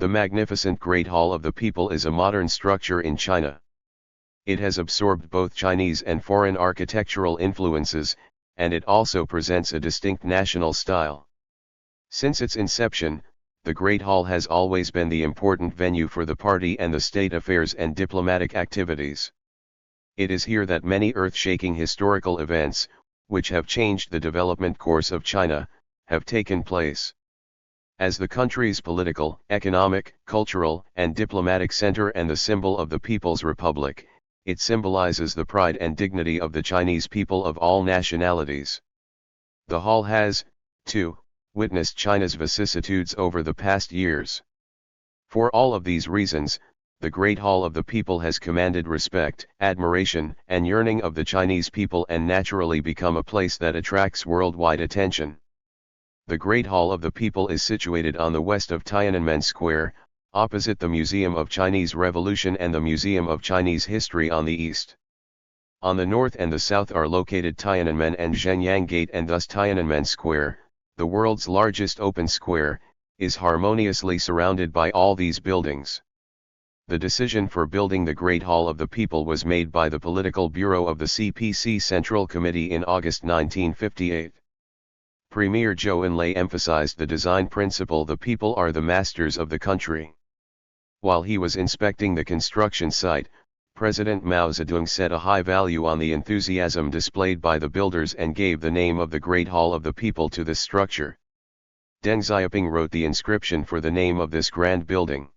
The magnificent Great Hall of the People is a modern structure in China. It has absorbed both Chinese and foreign architectural influences, and it also presents a distinct national style. Since its inception, the Great Hall has always been the important venue for the party and the state affairs and diplomatic activities. It is here that many earth-shaking historical events, which have changed the development course of China, have taken place. As the country's political, economic, cultural, and diplomatic center and the symbol of the People's Republic, it symbolizes the pride and dignity of the Chinese people of all nationalities. The hall has, too, witnessed China's vicissitudes over the past years. For all of these reasons, the Great Hall of the People has commanded respect, admiration, and yearning of the Chinese people and naturally become a place that attracts worldwide attention. The Great Hall of the People is situated on the west of Tiananmen Square, opposite the Museum of Chinese Revolution and the Museum of Chinese History on the east. On the north and the south are located Tiananmen and Shenyang Gate, and thus Tiananmen Square, the world's largest open square, is harmoniously surrounded by all these buildings. The decision for building the Great Hall of the People was made by the Political Bureau of the CPC Central Committee in August 1958. Premier Zhou Enlai emphasized the design principle: the people are the masters of the country. While he was inspecting the construction site, President Mao Zedong set a high value on the enthusiasm displayed by the builders and gave the name of the Great Hall of the People to this structure. Deng Xiaoping wrote the inscription for the name of this grand building.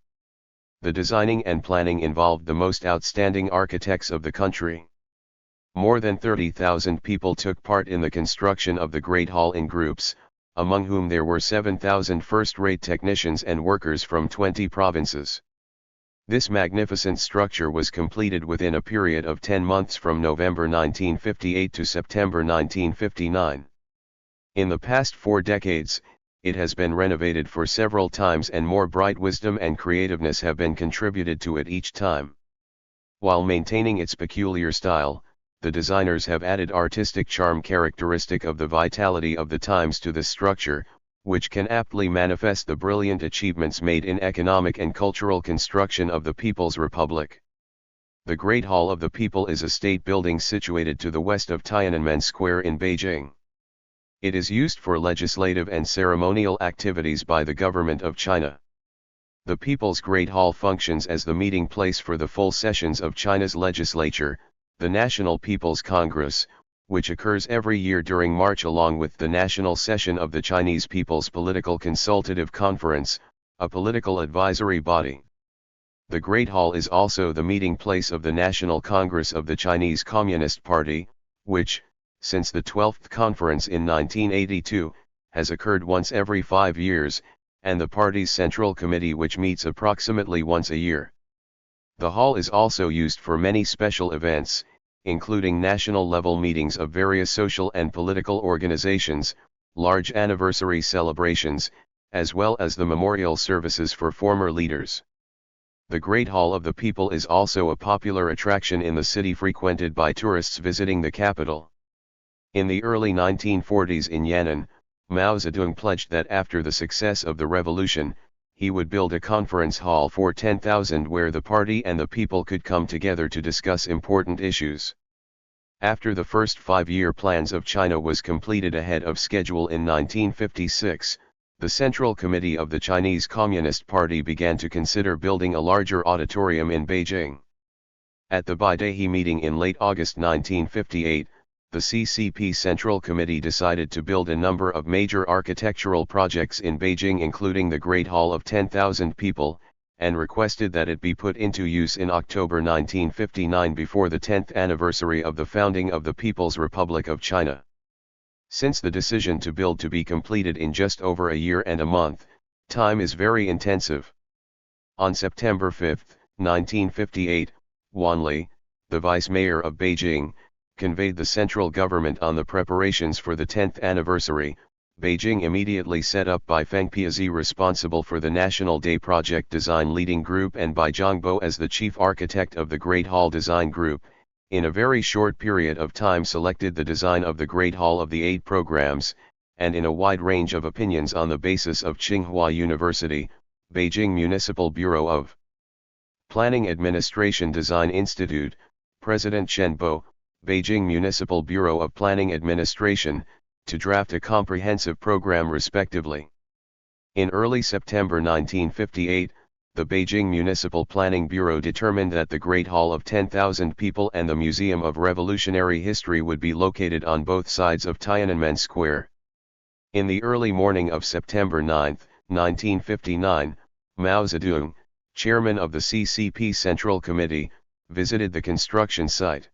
The designing and planning involved the most outstanding architects of the country. More than 30,000 people took part in the construction of the Great Hall in groups, among whom there were 7,000 first-rate technicians and workers from 20 provinces. This magnificent structure was completed within a period of 10 months from November 1958 to September 1959. In the past 4 decades, it has been renovated for several times, and more bright wisdom and creativeness have been contributed to it each time. While maintaining its peculiar style, the designers have added artistic charm characteristic of the vitality of the times to this structure, which can aptly manifest the brilliant achievements made in economic and cultural construction of the People's Republic. The Great Hall of the People is a state building situated to the west of Tiananmen Square in Beijing. It is used for legislative and ceremonial activities by the government of China. The People's Great Hall functions as the meeting place for the full sessions of China's legislature, the National People's Congress, which occurs every year during March, along with the national session of the Chinese People's Political Consultative Conference, a political advisory body. The Great Hall is also the meeting place of the National Congress of the Chinese Communist Party, which, since the 12th conference in 1982, has occurred once every 5 years, and the party's Central Committee, which meets approximately once a year. The hall is also used for many special events, including national-level meetings of various social and political organizations, large anniversary celebrations, as well as the memorial services for former leaders. The Great Hall of the People is also a popular attraction in the city, frequented by tourists visiting the capital. In the early 1940s in Yan'an, Mao Zedong pledged that after the success of the revolution, he would build a conference hall for 10,000 where the party and the people could come together to discuss important issues. After the first 5-year plans of China was completed ahead of schedule in 1956, the Central Committee of the Chinese Communist Party began to consider building a larger auditorium in Beijing. At the Beidaihe meeting in late August 1958, the CCP Central Committee decided to build a number of major architectural projects in Beijing, including the Great Hall of 10,000 people, and requested that it be put into use in October 1959 before the 10th anniversary of the founding of the People's Republic of China. Since the decision to build to be completed in just over a year and a month, time is very intensive. On September 5, 1958, Wan Li, the vice mayor of Beijing, conveyed the central government on the preparations for the 10th anniversary. Beijing immediately set up by Feng Piazi, responsible for the National Day Project Design Leading Group, and by Zhang Bo as the chief architect of the Great Hall Design Group, in a very short period of time selected the design of the Great Hall of the 8 programs, and in a wide range of opinions on the basis of Tsinghua University, Beijing Municipal Bureau of Planning Administration Design Institute, President Chen Bo, Beijing Municipal Bureau of Planning Administration, to draft a comprehensive program respectively. In early September 1958, the Beijing Municipal Planning Bureau determined that the Great Hall of 10,000 People and the Museum of Revolutionary History would be located on both sides of Tiananmen Square. In the early morning of September 9, 1959, Mao Zedong, chairman of the CCP Central Committee, visited the construction site.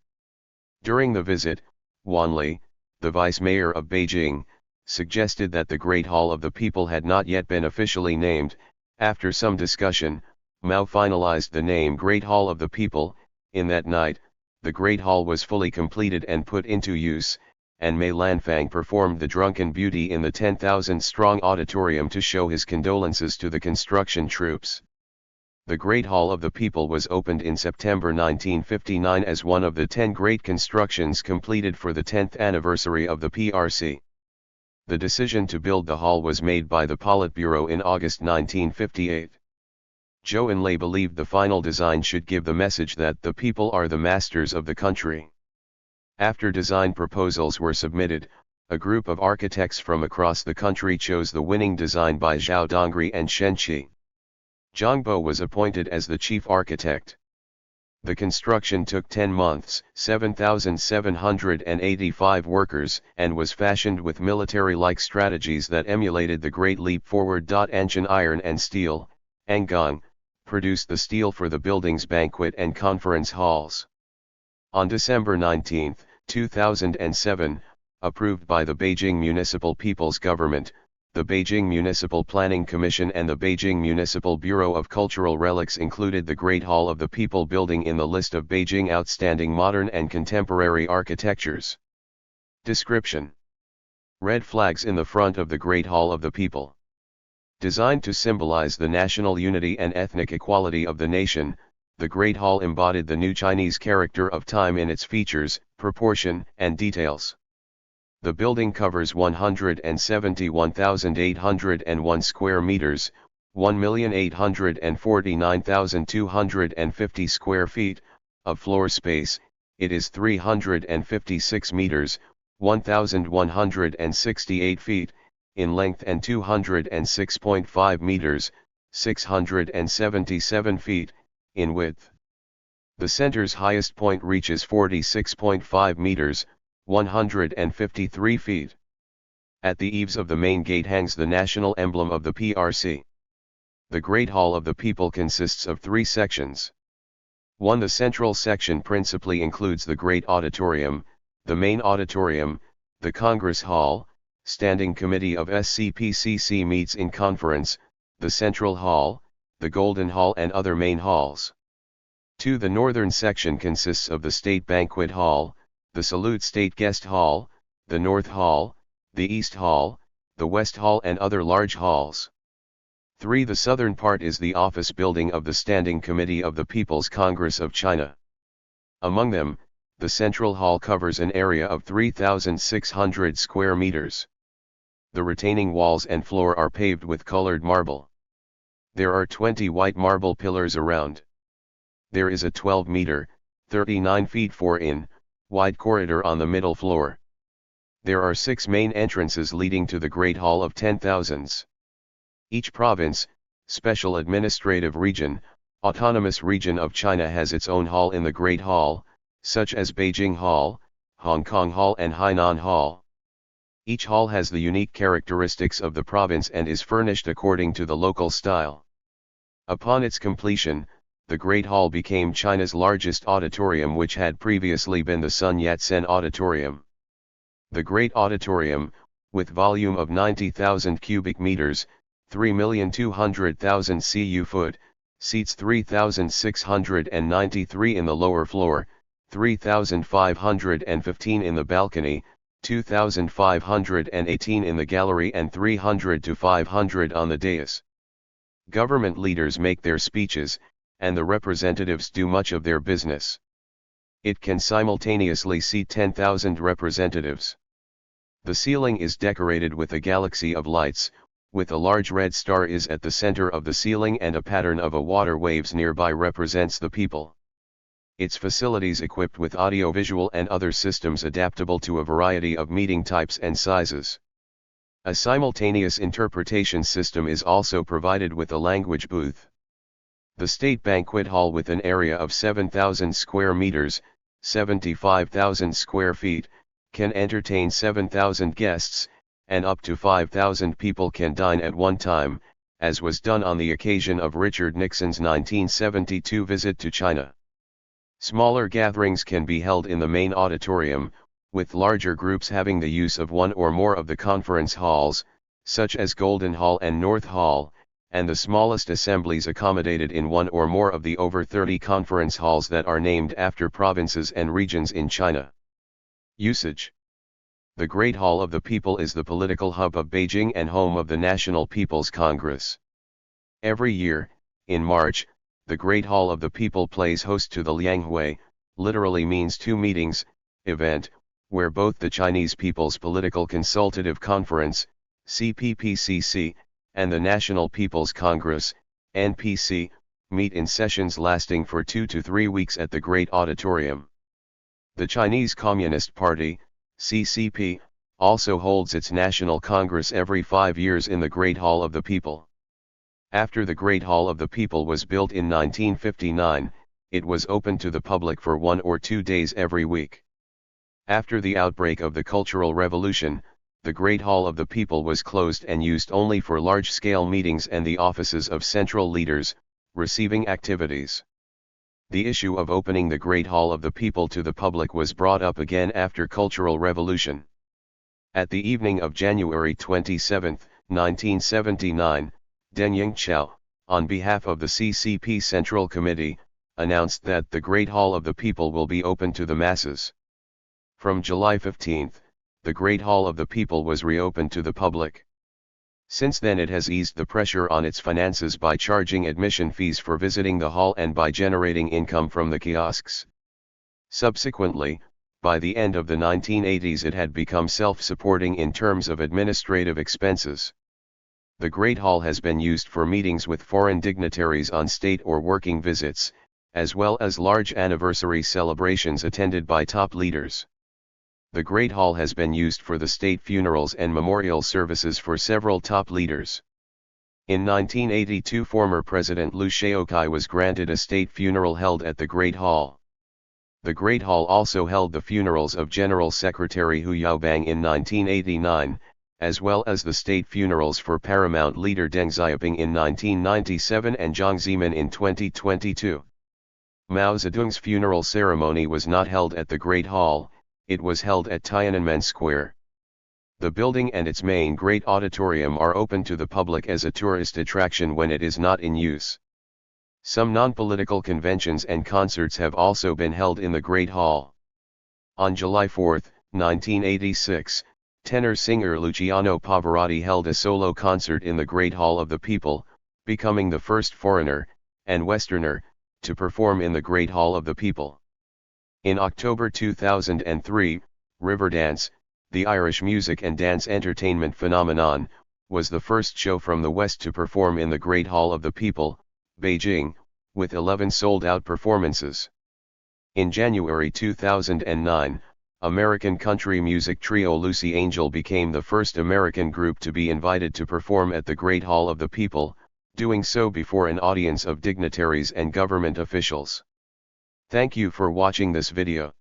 During the visit, Wan Li, the vice mayor of Beijing, suggested that the Great Hall of the People had not yet been officially named. After some discussion, Mao finalized the name Great Hall of the People. In that night, the Great Hall was fully completed and put into use, and Mei Lanfang performed the Drunken Beauty in the 10,000-strong auditorium to show his condolences to the construction troops. The Great Hall of the People was opened in September 1959 as one of the 10 great constructions completed for the 10th anniversary of the PRC. The decision to build the hall was made by the Politburo in August 1958. Zhou Enlai believed the final design should give the message that the people are the masters of the country. After design proposals were submitted, a group of architects from across the country chose the winning design by Zhao Dongri and Shen Qi. Zhang Bo was appointed as the chief architect. The construction took 10 months, 7,785 workers, and was fashioned with military-like strategies that emulated the Great Leap Forward. Ancient iron and steel, Angang, produced the steel for the building's banquet and conference halls. On December 19, 2007, approved by the Beijing Municipal People's Government, the Beijing Municipal Planning Commission and the Beijing Municipal Bureau of Cultural Relics included the Great Hall of the People building in the list of Beijing outstanding modern and contemporary architectures. Description: red flags in the front of the Great Hall of the People. Designed to symbolize the national unity and ethnic equality of the nation, the Great Hall embodied the new Chinese character of time in its features, proportion, and details. The building covers 171,801 square meters, 1,849,250 square feet, of floor space. It is 356 meters, 1,168 feet, in length and 206.5 meters, 677 feet, in width. The center's highest point reaches 46.5 meters, 153 feet. At the eaves of the main gate hangs the national emblem of the PRC. The Great Hall of the People consists of 3 sections. 1. The central section principally includes the Great Auditorium, the main auditorium, the Congress Hall, Standing Committee of CPCC meets in conference, the Central Hall, the Golden Hall and other main halls. 2. The northern section consists of the State Banquet Hall, the Salute State Guest Hall, the North Hall, the East Hall, the West Hall and other large halls. 3. The southern part is the office building of the Standing Committee of the People's Congress of China. Among them, the Central Hall covers an area of 3,600 square meters. The retaining walls and floor are paved with colored marble. There are 20 white marble pillars around. There is a 12-meter, 39 feet 4 in, wide corridor on the middle floor. There are 6 main entrances leading to the Great Hall of 10,000s. Each province, special administrative region, autonomous region of China has its own hall in the Great Hall, such as Beijing Hall, Hong Kong Hall and Hainan Hall. Each hall has the unique characteristics of the province and is furnished according to the local style. Upon its completion, the Great Hall became China's largest auditorium, which had previously been the Sun Yat-sen Auditorium. The Great Auditorium, with volume of 90,000 cubic meters, 3,200,000 cu-foot, seats 3,693 in the lower floor, 3,515 in the balcony, 2,518 in the gallery and 300 to 500 on the dais. Government leaders make their speeches, and the representatives do much of their business. It can simultaneously seat 10,000 representatives. The ceiling is decorated with a galaxy of lights, with a large red star is at the center of the ceiling and a pattern of a water waves nearby represents the people. Its facilities equipped with audiovisual and other systems adaptable to a variety of meeting types and sizes. A simultaneous interpretation system is also provided with a language booth. The State Banquet Hall, with an area of 7,000 square meters, 75,000 square feet, can entertain 7,000 guests, and up to 5,000 people can dine at one time, as was done on the occasion of Richard Nixon's 1972 visit to China. Smaller gatherings can be held in the main auditorium, with larger groups having the use of one or more of the conference halls, such as Golden Hall and North Hall, and the smallest assemblies accommodated in one or more of the over 30 conference halls that are named after provinces and regions in China. Usage. The Great Hall of the People is the political hub of Beijing and home of the National People's Congress. Every year, in March, the Great Hall of the People plays host to the Lianghui, literally means two meetings, event, where both the Chinese People's Political Consultative Conference, CPPCC, and the National People's Congress, NPC, meet in sessions lasting for 2 to 3 weeks at the Great Auditorium. The Chinese Communist Party, CCP, also holds its National Congress every 5 years in the Great Hall of the People. After the Great Hall of the People was built in 1959, it was open to the public for 1 or 2 days every week. After the outbreak of the Cultural Revolution, the Great Hall of the People was closed and used only for large-scale meetings and the offices of central leaders, receiving activities. The issue of opening the Great Hall of the People to the public was brought up again after Cultural Revolution. At the evening of January 27, 1979, Deng Xiaoping, on behalf of the CPC Central Committee, announced that the Great Hall of the People will be open to the masses. From July 15, the Great Hall of the People was reopened to the public. Since then it has eased the pressure on its finances by charging admission fees for visiting the hall and by generating income from the kiosks. Subsequently, by the end of the 1980s it had become self-supporting in terms of administrative expenses. The Great Hall has been used for meetings with foreign dignitaries on state or working visits, as well as large anniversary celebrations attended by top leaders. The Great Hall has been used for the state funerals and memorial services for several top leaders. In 1982, former President Liu Shaoqi was granted a state funeral held at the Great Hall. The Great Hall also held the funerals of General Secretary Hu Yaobang in 1989, as well as the state funerals for paramount leader Deng Xiaoping in 1997 and Jiang Zemin in 2022. Mao Zedong's funeral ceremony was not held at the Great Hall. It was held at Tiananmen Square. The building and its main Great Auditorium are open to the public as a tourist attraction when it is not in use. Some non-political conventions and concerts have also been held in the Great Hall. On July 4, 1986, tenor-singer Luciano Pavarotti held a solo concert in the Great Hall of the People, becoming the first foreigner, and Westerner, to perform in the Great Hall of the People. In October 2003, Riverdance, the Irish music and dance entertainment phenomenon, was the first show from the West to perform in the Great Hall of the People, Beijing, with 11 sold-out performances. In January 2009, American country music trio Lucy Angel became the first American group to be invited to perform at the Great Hall of the People, doing so before an audience of dignitaries and government officials. Thank you for watching this video.